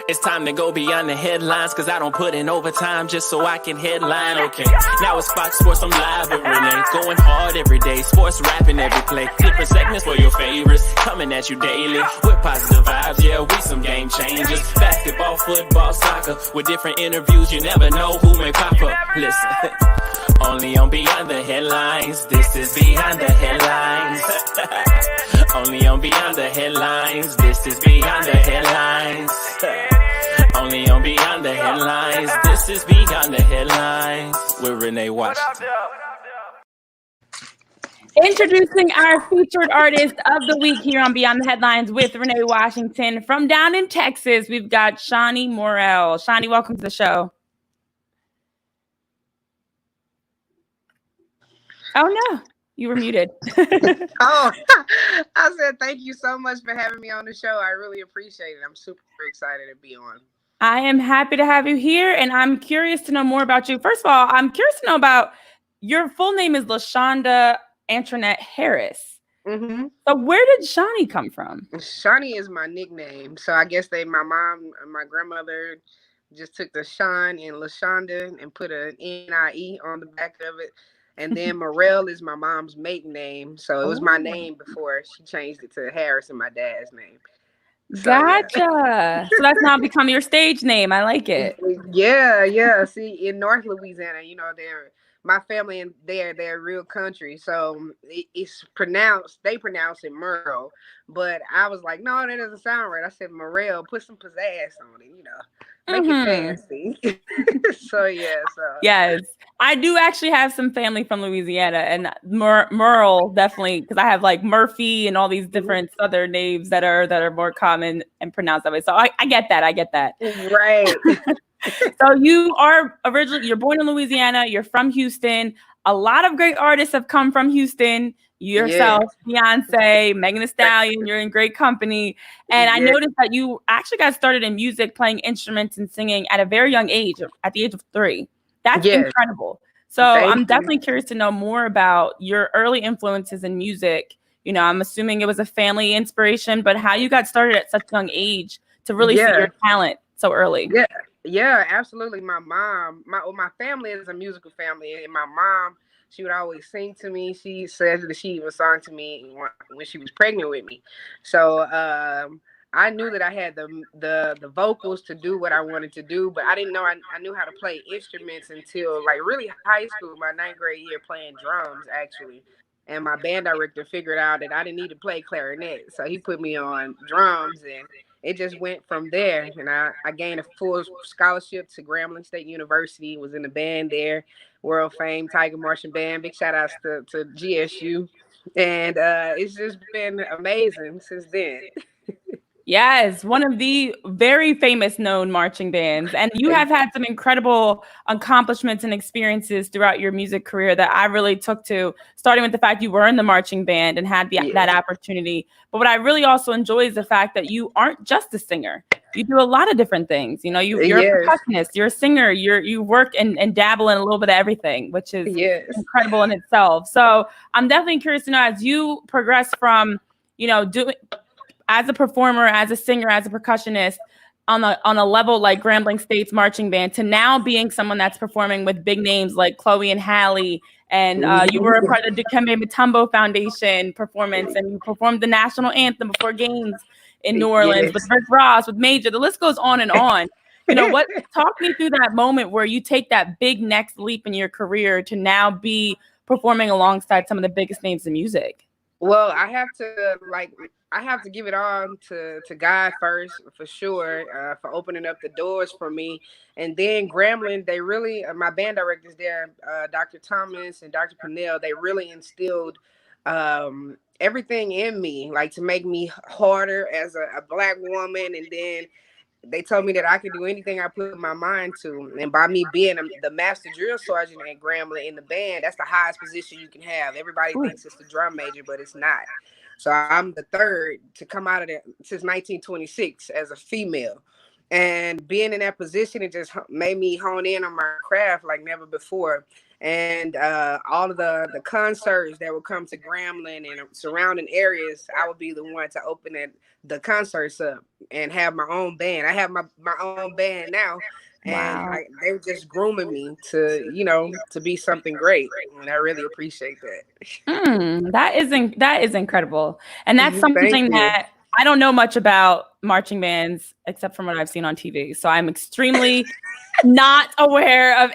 It's time to go beyond the headlines, cause I don't put in overtime just so I can headline. Okay, now it's Fox Sports, I'm live with Renee. Going hard every day, sports rapping every play. Different segments for your favorites, coming at you daily with positive vibes. Yeah, we some game changers. Basketball, football, soccer, with different interviews. You never know who may pop up. Listen, only on Beyond the Headlines. This is Beyond the Headlines. Only on Beyond the Headlines. This is Beyond the Headlines. Only on Beyond the Headlines. This is Beyond the Headlines with Renee Washington. Introducing our featured artist of the week here on Beyond the Headlines with Renee Washington. From down in Texas, we've got Shonnie Murrell. Shonnie, welcome to the show. Oh, no. You were muted. Oh, I said thank you so much for having me on the show. I really appreciate it. I'm super excited to be on. I am happy to have you here, and I'm curious to know more about you. First of all, I'm curious to know about your full name is LaShonda Antoinette Harris. Mm-hmm. So where did Shonnie come from? Shonnie is my nickname. So I guess my mom and my grandmother just took the Sean and LaShonda and put an N-I-E on the back of it. And then Murrell is my mom's maiden name. So it was my name before she changed it to Harris and my dad's name. So, gotcha. Yeah. So that's now become your stage name. I like it. Yeah. See, in North Louisiana, my family and they're real country. So they pronounce it Murrell. But I was like, no, that doesn't sound right. I said Murrell, put some pizzazz on it, make it fancy. So. Yes. I do actually have some family from Louisiana, and Murrell definitely, because I have like Murphy and all these different Southern names that are more common and pronounced that way. So I get that. Right. So you're born in Louisiana, you're from Houston. A lot of great artists have come from Houston. Yourself, Beyonce, Megan Thee Stallion, you're in great company. And I noticed that you actually got started in music, playing instruments and singing at a very young age, at the age of 3. That's incredible. So I'm definitely curious to know more about your early influences in music. I'm assuming it was a family inspiration, but how you got started at such a young age to really see your talent so early. Yeah, absolutely. My mom, my family is a musical family, and my mom, she would always sing to me. She said that she even sang to me when she was pregnant with me. So I knew that I had the vocals to do what I wanted to do, but I didn't know I knew how to play instruments until like really high school, my 9th grade year, playing drums actually. And my band director figured out that I didn't need to play clarinet, so he put me on drums, and it just went from there. And I gained a full scholarship to Grambling State University, was in the band there, world famed Tiger Marching Band. Big shout outs to GSU. And it's just been amazing since then. Yes, one of the very famous known marching bands. And you have had some incredible accomplishments and experiences throughout your music career that I really took to, starting with the fact you were in the marching band and had that opportunity. But what I really also enjoy is the fact that you aren't just a singer. You do a lot of different things. You're a percussionist, you're a singer, you work and dabble in a little bit of everything, which is incredible in itself. So I'm definitely curious to know, as you progress from, doing as a performer, as a singer, as a percussionist on a level like Grambling State's marching band, to now being someone that's performing with big names like Chloe and Halle, and you were a part of the Dikembe Mutombo Foundation performance, and you performed the national anthem before games in New Orleans with Rick Ross, with Major. The list goes on and on. Talk me through that moment where you take that big next leap in your career to now be performing alongside some of the biggest names in music. Well, I have to give it all to God first, for sure, for opening up the doors for me. And then Grambling, they really, my band directors there, Dr. Thomas and Dr. Pennell, they really instilled everything in me, like to make me harder as a Black woman. And then they told me that I could do anything I put my mind to. And by me being the master drill sergeant at Grambling in the band, that's the highest position you can have. Everybody thinks it's the drum major, but it's not. So I'm the third to come out of there since 1926 as a female. And being in that position, it just made me hone in on my craft like never before. And all of the concerts that would come to Grambling and surrounding areas, I would be the one to open the concerts up. and have my own band. I have my own band now, and Wow. they were just grooming me to, to be something great, and I really appreciate that. That is incredible, and that's Thank something you. that I don't know much about marching bands except from what I've seen on TV. So I'm extremely not aware of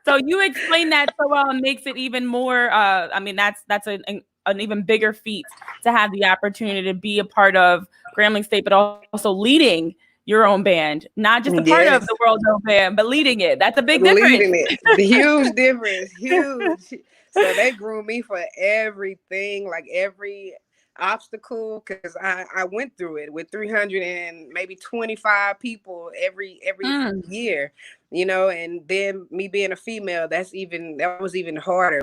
so you explain that so well and makes it even more I mean that's an even bigger feat to have the opportunity to be a part of Grambling State, but also leading your own band, not just a part of Yes. the world's own band, but leading it. That's a big difference. Leading it. The huge difference. Huge. So they grew me for everything, like every obstacle, because I went through it with 300 and maybe 25 people every year, and then me being a female, that was even harder,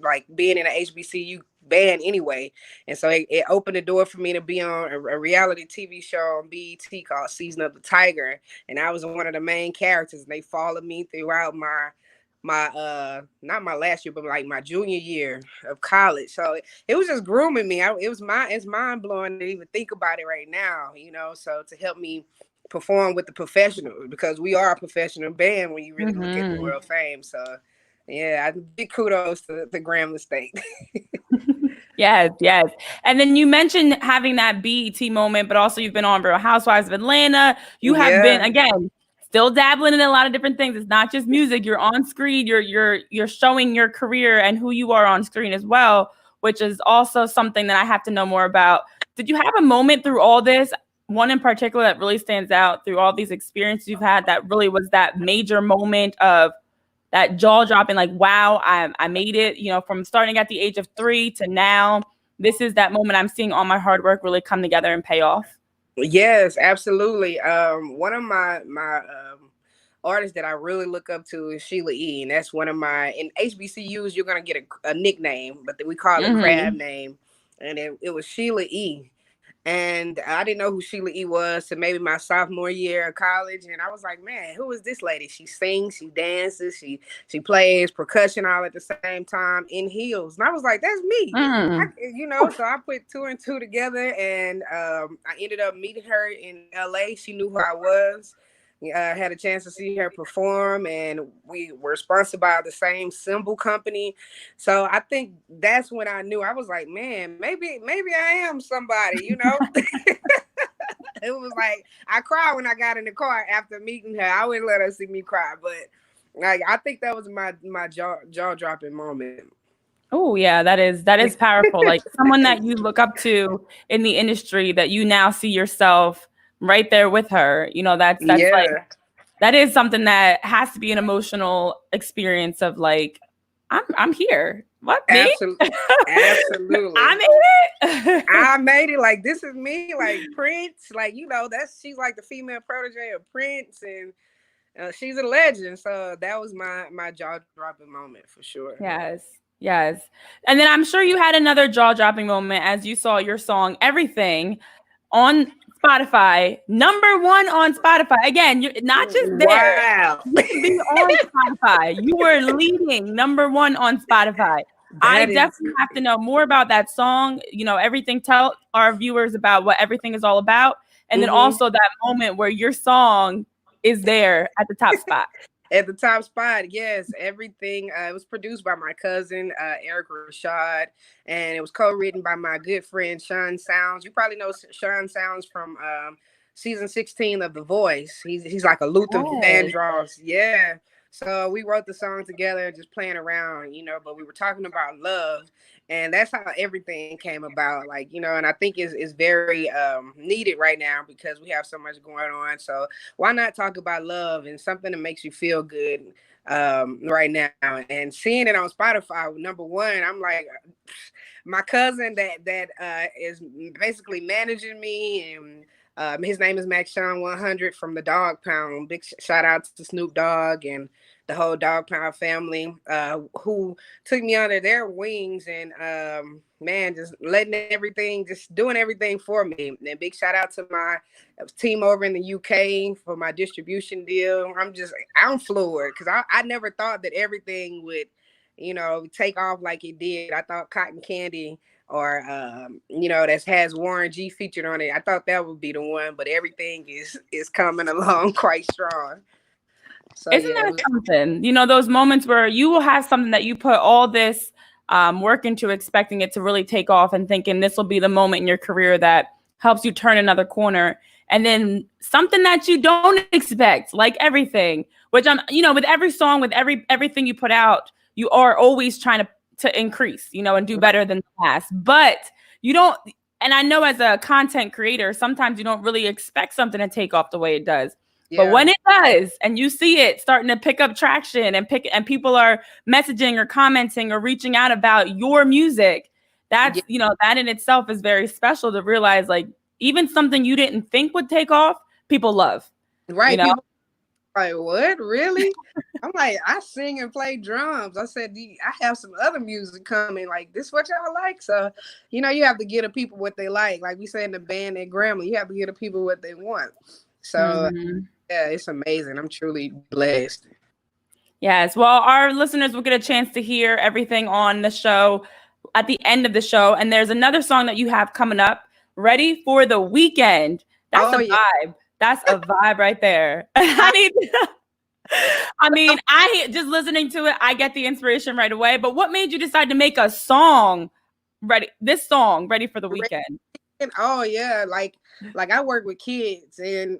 like being in an HBCU band anyway. And so it opened the door for me to be on a reality TV show on BET called Season of the Tiger, and I was one of the main characters. And they followed me throughout my not my last year, but like my junior year of college. So it was just grooming me. It's mind blowing to even think about it right now, so to help me perform with the professionals, because we are a professional band when you really look at the world fame. So yeah, big kudos to the Grambling State. Yes. And then you mentioned having that BET moment, but also you've been on Real Housewives of Atlanta. You have been, again, still dabbling in a lot of different things. It's not just music. You're on screen. You're showing your career and who you are on screen as well, which is also something that I have to know more about. Did you have a moment through all this, one in particular that really stands out through all these experiences you've had, that really was that major moment of that jaw dropping, like, wow, I made it, from starting at the age of 3 to now, this is that moment I'm seeing all my hard work really come together and pay off? Yes, absolutely. One of my artists that I really look up to is Sheila E. And that's one of in HBCUs, you're going to get a nickname, but we call it crab name. And it was Sheila E. And I didn't know who Sheila E. was to maybe my sophomore year of college. And I was like, man, who is this lady? She sings, she dances, she plays percussion all at the same time in heels. And I was like, that's me. So I put 2 and 2 together, and I ended up meeting her in LA. She knew who I was. I had a chance to see her perform, and we were sponsored by the same cymbal company. So I think that's when I knew. I was like, man, maybe I am somebody, It was like, I cried when I got in the car after meeting her. I wouldn't let her see me cry, but like, I think that was my jaw dropping moment. Oh yeah, that is powerful. Like someone that you look up to in the industry, that you now see yourself right there with her. That's like, that is something that has to be an emotional experience of like, I'm here. What, me? Absolutely. I made it. I made it. Like, this is me. Like Prince. Like, she's like the female protege of Prince, and she's a legend. So that was my jaw dropping moment for sure. Yes. And then I'm sure you had another jaw dropping moment as you saw your song "Everything" on Spotify, #1 on Spotify. Again, you're not just there. Wow. You can be on Spotify. You were leading #1 on Spotify. I definitely have to know more about that song. Everything. Tell our viewers about what Everything is all about. And then also that moment where your song is there at the top spot. At the top spot, yes. Everything. It was produced by my cousin, Eric Rashad, and it was co-written by my good friend, Sean Sounds. You probably know Sean Sounds from season 16 of The Voice. He's like a Luther Vandross. Yeah. So we wrote the song together, just playing around, but we were talking about love. And that's how everything came about, like, and I think is very needed right now because we have so much going on. So why not talk about love and something that makes you feel good right now? And seeing it on Spotify, #1, I'm like, my cousin that is basically managing me, and his name is Max Sean 100 from the Dog Pound. Big shout out to Snoop Dogg and the whole Dog Pound family, who took me under their wings, and man, just doing everything for me. And big shout out to my team over in the UK for my distribution deal. I'm floored because I never thought that everything would, take off like it did. I thought Cotton Candy or that has Warren G featured on it. I thought that would be the one, but everything is coming along quite strong. So Isn't yeah, that something? Those moments where you will have something that you put all this work into, expecting it to really take off and thinking this will be the moment in your career that helps you turn another corner. And then something that you don't expect, like everything, which with every song, with everything you put out, you are always trying to increase, and do better than the last. But you don't, and I know as a content creator, sometimes you don't really expect something to take off the way it does. But when it does, and you see it starting to pick up traction and people are messaging or commenting or reaching out about your music, that's, that in itself is very special to realize, like, even something you didn't think would take off, people love. Right. People like, what? Really? I'm like, I sing and play drums. I said, I have some other music coming. Like, this what y'all like? So, you have to give the people what they like. Like we say in the band at Grambling, you have to give the people what they want. So, yeah, it's amazing. I'm truly blessed. Yes. Well, our listeners will get a chance to hear everything on the show at the end of the show. And there's another song that you have coming up, Ready for the Weekend. That's a vibe. That's a vibe right there. I just listening to it, I get the inspiration right away. But what made you decide to make a song ready for the weekend? Oh yeah, like I work with kids, and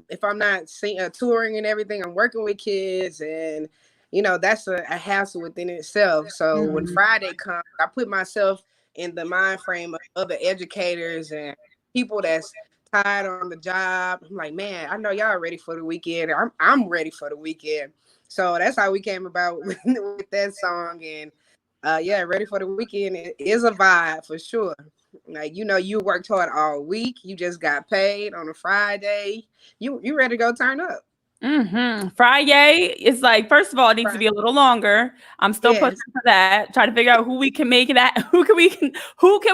if I'm not touring and everything, I'm working with kids, and that's a hassle within itself. So when Friday comes, I put myself in the mind frame of other educators and people that's tired on the job. I'm like, man, I know y'all ready for the weekend. I'm ready for the weekend. So that's how we came about with that song. And Ready for the Weekend is a vibe for sure. Like, you worked hard all week. You just got paid on a Friday. You ready to go turn up. Friday is like, first of all, it needs to be a little longer. I'm still pushing for that. Try to figure out who we can make that. Who can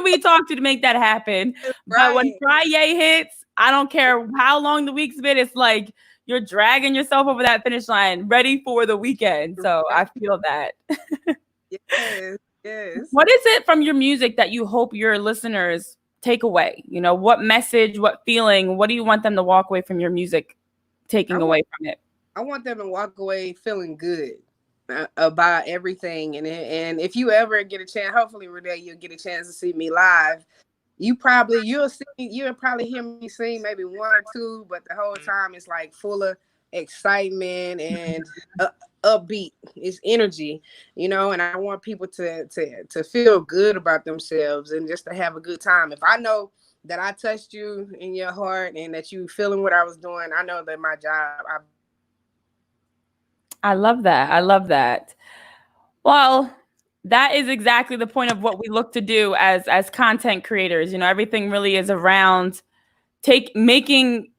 we talk to make that happen? Right. But when Friday hits, I don't care how long the week's been. It's like you're dragging yourself over that finish line, ready for the weekend. So I feel that. Yes. What is it from your music that you hope your listeners take away? What message, what feeling, what do you want them to walk away from your music taking away from it? I want them to walk away feeling good about everything. And if you ever get a chance, hopefully Renee, you'll get a chance to see me live. You'll probably hear me sing maybe one or two, but the whole time it's like full of excitement and upbeat. It's energy, and I want people to feel good about themselves and just to have a good time. If I know that I touched you in your heart and that you feeling what I was doing, I know that my job. I love that. Well, that is exactly the point of what we look to do as content creators. Everything really is around making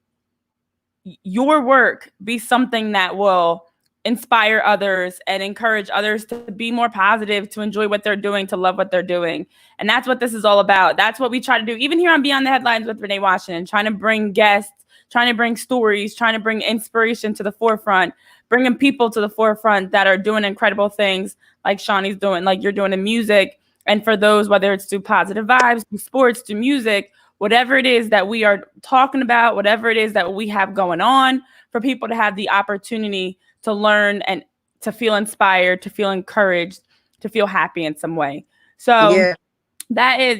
your work be something that will inspire others and encourage others to be more positive, to enjoy what they're doing, to love what they're doing. And that's what this is all about. That's what we try to do, even here on Beyond the Headlines with Renee Washington, trying to bring guests, trying to bring stories, trying to bring inspiration to the forefront, bringing people to the forefront that are doing incredible things like Shonnie's doing, like you're doing in music. And for those, whether it's through positive vibes, through sports, through music, whatever it is that we are talking about, whatever it is that we have going on, for people to have the opportunity to learn and to feel inspired, to feel encouraged, to feel happy in some way. So that is,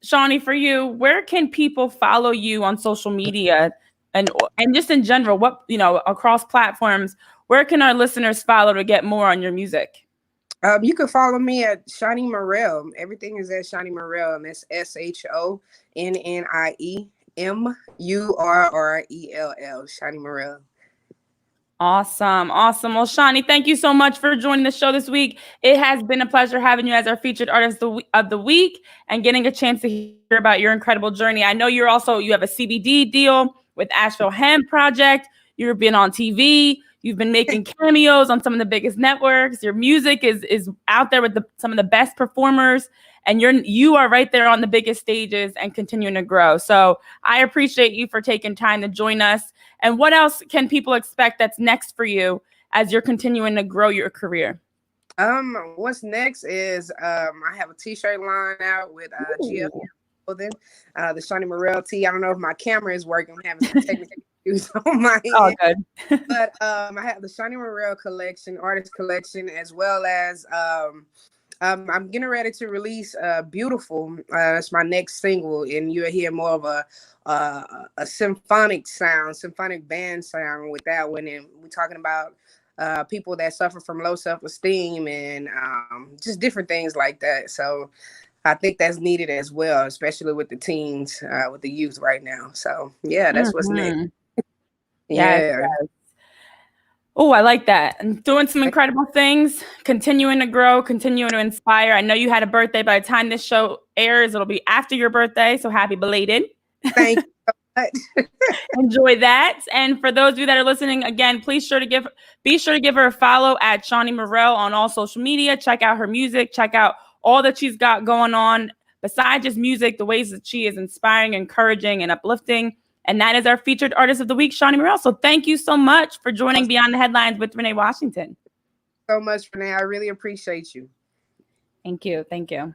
Shonnie, for you, where can people follow you on social media and just in general, what, across platforms, where can our listeners follow to get more on your music? You can follow me at Shonnie Murrell. Everything is at Shonnie Murrell, and that's ShonnieMurrell, Shonnie Murrell. Awesome. Well, Shonnie, thank you so much for joining the show this week. It has been a pleasure having you as our featured artist of the week and getting a chance to hear about your incredible journey. I know you have a CBD deal with Asheville Hemp Project. You've been on TV. You've been making cameos on some of the biggest networks. Your music is out there with some of the best performers, and you are right there on the biggest stages and continuing to grow. So I appreciate you for taking time to join us. And what else can people expect that's next for you as you're continuing to grow your career? What's next is I have a t-shirt line out with GF clothing, the Shonnie Murrell tee. I don't know if my camera is working. I'm having some technical issues on my Oh, end. good. But I have the Shonnie Murrell collection, artist collection, as well as I'm getting ready to release Beautiful. It's my next single, and you'll hear more of a symphonic sound, symphonic band sound with that one. And we're talking about people that suffer from low self-esteem and just different things like that. So I think that's needed as well, especially with the teens, with the youth right now. So yeah, that's what's next. Yes, Yeah. yes. Oh, I like that. And doing some incredible things, continuing to grow, continuing to inspire. I know you had a birthday. By the time this show airs, it'll be after your birthday. So happy belated. Thank you so much. Enjoy that. And for those of you that are listening, again, be sure to give her a follow at Shonnie Murrell on all social media. Check out her music. Check out all that she's got going on besides just music, the ways that she is inspiring, encouraging, and uplifting. And that is our featured artist of the week, Shonnie Murrell. So thank you so much for joining Beyond the Headlines with Renee Washington. So much, Renee. I really appreciate you. Thank you. Thank you.